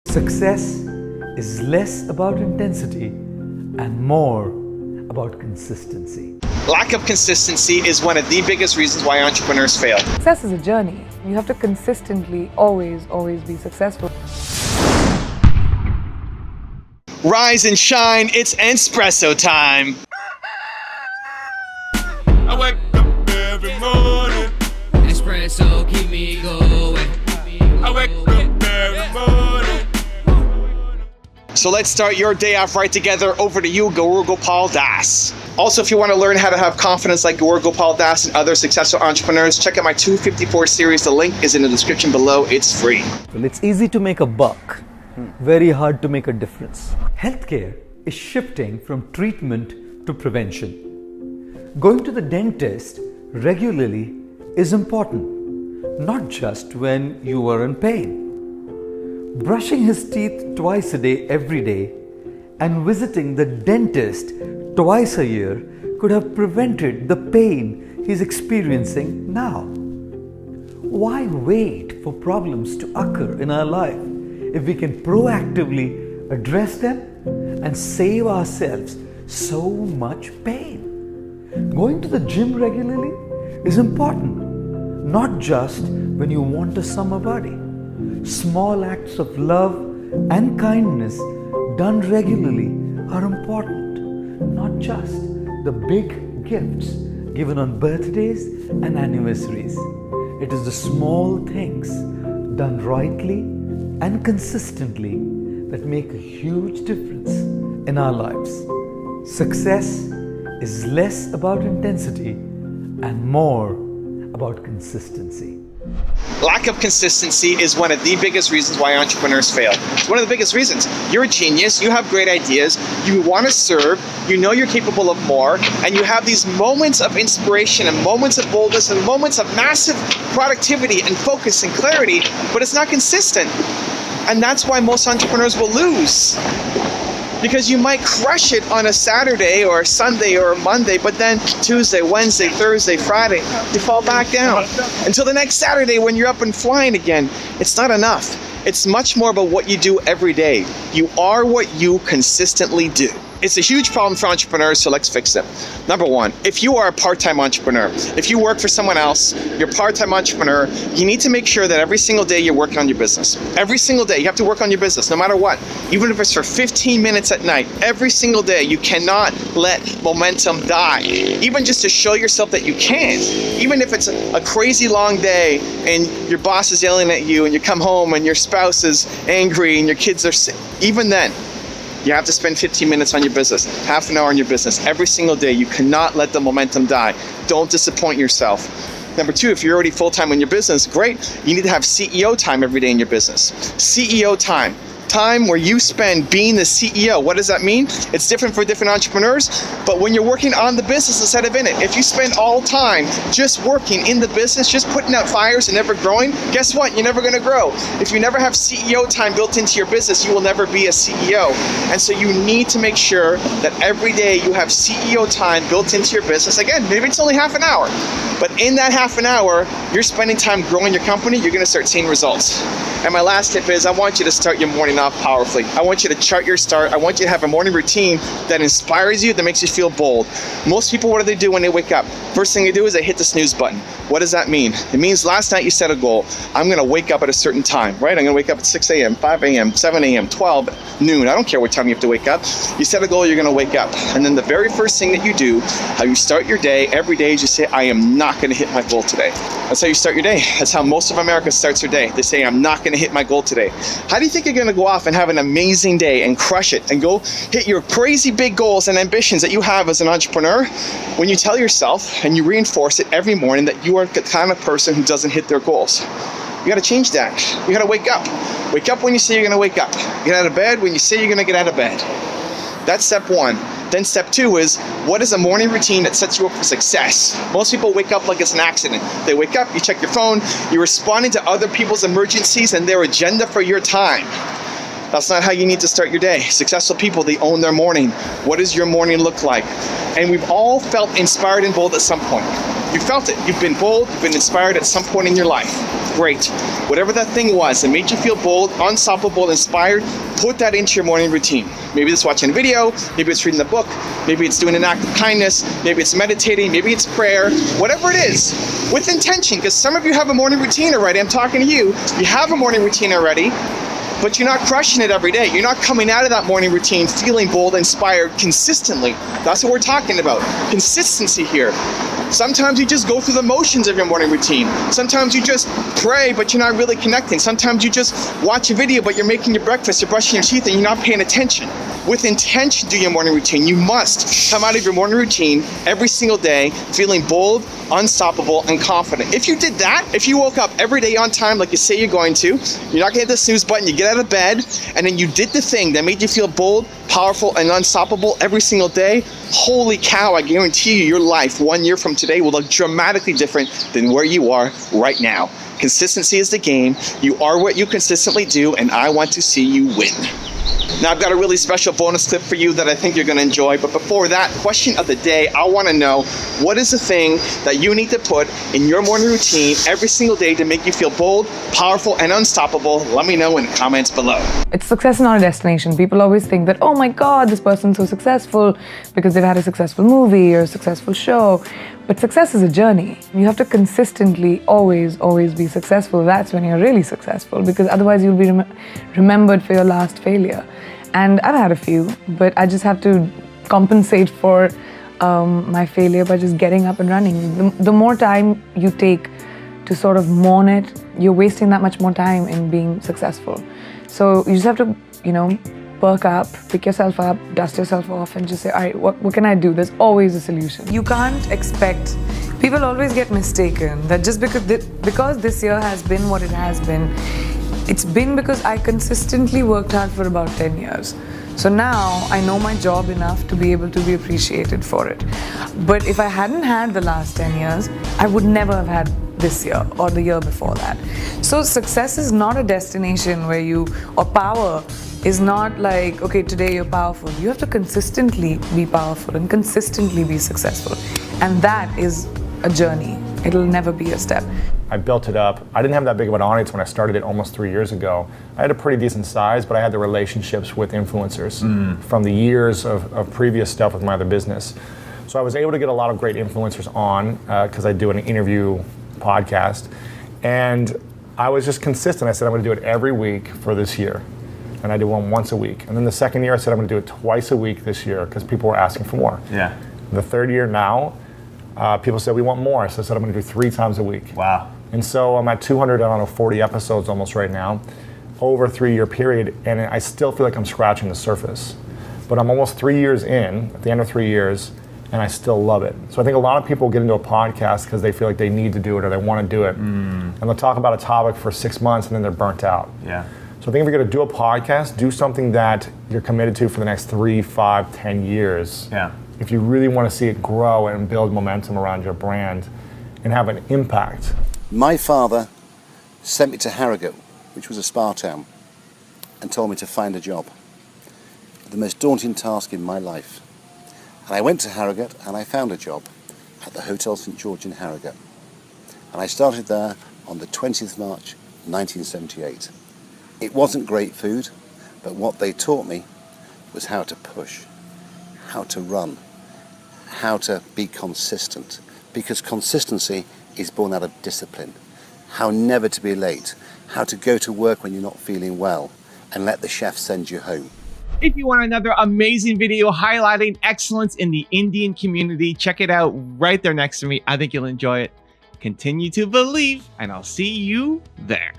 Success is less about intensity and more about consistency. Lack of consistency is one of the biggest reasons why entrepreneurs fail. Success is a journey. You have to consistently always be successful. Rise and shine, it's espresso time. I wake up every morning. Espresso keep me going. I wake up every morning. So let's start your day off right together. Over to you, Gaur Gopal Das. Also, if you want to learn how to have confidence like Gaur Gopal Das and other successful entrepreneurs, check out my 254 series. The link is in the description below. It's free. Well, it's easy to make a buck, very hard to make a difference. Healthcare is shifting from treatment to prevention. Going to the dentist regularly is important, not just when you are in pain. Brushing his teeth twice a day every day and visiting the dentist twice a year could have prevented the pain he's experiencing now. Why wait for problems to occur in our life if we can proactively address them and save ourselves so much pain? Going to the gym regularly is important, not just when you want a summer body. Small acts of love and kindness done regularly are important, not just the big gifts given on birthdays and anniversaries. It is the small things done rightly and consistently that make a huge difference in our lives. Success is less about intensity and more about consistency. Lack of consistency is one of the biggest reasons why entrepreneurs fail. It's one of the biggest reasons. You're a genius, you have great ideas, you want to serve, you know you're capable of more, and you have these moments of inspiration and moments of boldness and moments of massive productivity and focus and clarity, but it's not consistent. And that's why most entrepreneurs will lose. Because you might crush it on a Saturday or a Sunday or a Monday, but then Tuesday, Wednesday, Thursday, Friday, you fall back down. Until the next Saturday when you're up and flying again. It's not enough. It's much more about what you do every day. You are what you consistently do. It's a huge problem for entrepreneurs, so let's fix it. Number one, if you are a part-time entrepreneur, if you work for someone else, you're a part-time entrepreneur, you need to make sure that every single day you're working on your business. Every single day, you have to work on your business, no matter what. Even if it's for 15 minutes at night, every single day, you cannot let momentum die. Even just to show yourself that you can. Even if it's a crazy long day and your boss is yelling at you and you come home and your spouse is angry and your kids are sick, even then, you have to spend 15 minutes on your business, half an hour on your business, every single day. You cannot let the momentum die. Don't disappoint yourself. Number two, if you're already full-time in your business, great. You need to have CEO time every day in your business. CEO time. Time where you spend being the CEO. What does that mean? It's different for different entrepreneurs, but when you're working on the business instead of in it, if you spend all time just working in the business, just putting out fires and never growing, guess what? You're never going to grow. If you never have CEO time built into your business, you will never be a CEO. And so you need to make sure that every day you have CEO time built into your business. Again, maybe it's only half an hour, but in that half an hour, you're spending time growing your company, you're going to start seeing results. And my last tip is I want you to start your morning off powerfully. I want you to chart your start. I want you to have a morning routine that inspires you, that makes you feel bold. Most people, what do they do when they wake up? First thing they do is they hit the snooze button. What does that mean? It means last night you set a goal. I'm going to wake up at a certain time, right? I'm going to wake up at 6 a.m., 5 a.m., 7 a.m., 12, noon. I don't care what time you have to wake up. You set a goal, you're going to wake up. And then the very first thing that you do, how you start your day every day is you say, I am not going to hit my goal today. That's how you start your day. That's how most of America starts their day. They say, I'm not going to hit my goal today. How do you think you're going to go off and have an amazing day and crush it and go hit your crazy big goals and ambitions that you have as an entrepreneur when you tell yourself and you reinforce it every morning that you are the kind of person who doesn't hit their goals? You got to change that. You got to wake up. Wake up when you say you're going to wake up. Get out of bed when you say you're going to get out of bed. That's step one. Then step two is, what is a morning routine that sets you up for success? Most people wake up like it's an accident. They wake up, you check your phone, you're responding to other people's emergencies and their agenda for your time. That's not how you need to start your day. Successful people, they own their morning. What does your morning look like? And we've all felt inspired and bold at some point. You felt it. You've been bold, you've been inspired at some point in your life. Great. Whatever that thing was that made you feel bold, unstoppable, inspired, put that into your morning routine. Maybe it's watching a video, maybe it's reading a book, maybe it's doing an act of kindness, maybe it's meditating, maybe it's prayer, whatever it is, with intention, because some of you have a morning routine already. I'm talking to you. You have a morning routine already, but you're not crushing it every day. You're not coming out of that morning routine feeling bold, inspired consistently. That's what we're talking about. Consistency here. Sometimes you just go through the motions of your morning routine. Sometimes you just pray, but you're not really connecting. Sometimes you just watch a video, but you're making your breakfast, you're brushing your teeth, and you're not paying attention. With intention, do your morning routine. You must come out of your morning routine every single day feeling bold, unstoppable, and confident. If you did that, if you woke up every day on time like you say you're going to, you're not going to hit the snooze button, you get out of bed, and then you did the thing that made you feel bold, powerful, and unstoppable every single day, holy cow, I guarantee you your life 1 year from today will look dramatically different than where you are right now. Consistency is the game. You are what you consistently do, and I want to see you win. Now, I've got a really special bonus clip for you that I think you're going to enjoy. But before that, question of the day, I want to know, what is the thing that you need to put in your morning routine every single day to make you feel bold, powerful, and unstoppable? Let me know in the comments below. It's success, not a destination. People always think that, oh my God, this person's so successful because they've had a successful movie or a successful show. But success is a journey. You have to consistently always be successful. That's when you're really successful, because otherwise you'll be remembered for your last failure. And I've had a few, but I just have to compensate for my failure by just getting up and running. The more time you take to sort of mourn it, you're wasting that much more time in being successful. So you just have to, perk up, pick yourself up, dust yourself off, and just say, all right, what can I do? There's always a solution. You can't expect, people always get mistaken that just because this year has been what it has been, it's been because I consistently worked hard for about 10 years. So now I know my job enough to be able to be appreciated for it. But if I hadn't had the last 10 years, I would never have had this year or the year before that. So success is not a destination or power is not like, okay, today you're powerful. You have to consistently be powerful and consistently be successful. And that is a journey. It'll never be a step. I built it up. I didn't have that big of an audience when I started it almost 3 years ago. I had a pretty decent size, but I had the relationships with influencers from the years of previous stuff with my other business. So I was able to get a lot of great influencers on because I do an interview podcast. And I was just consistent. I said, I'm going to do it every week for this year. And I did one once a week. And then the second year I said, I'm going to do it twice a week this year because people were asking for more. Yeah. The third year now, people said, we want more. So I said, I'm going to do 3 times a week. Wow. And so I'm at 240 episodes almost right now, over a 3-year period, and I still feel like I'm scratching the surface. But I'm almost 3 years in, at the end of 3 years, and I still love it. So I think a lot of people get into a podcast because they feel like they need to do it or they want to do it. And they'll talk about a topic for 6 months and then they're burnt out. Yeah. So I think if you're going to do a podcast, do something that you're committed to for the next 3, 5, 10 years. Yeah. If you really want to see it grow and build momentum around your brand and have an impact. My father sent me to Harrogate, which was a spa town, and told me to find a job. The most daunting task in my life. And I went to Harrogate and I found a job at the Hotel St George in Harrogate. And I started there on the 20th of March 1978. It wasn't great food, but what they taught me was how to push, how to run, how to be consistent. Because consistency is born out of discipline. How never to be late, how to go to work when you're not feeling well, and let the chef send you home. If you want another amazing video highlighting excellence in the Indian community, check it out right there next to me. I think you'll enjoy it. Continue to believe, and I'll see you there.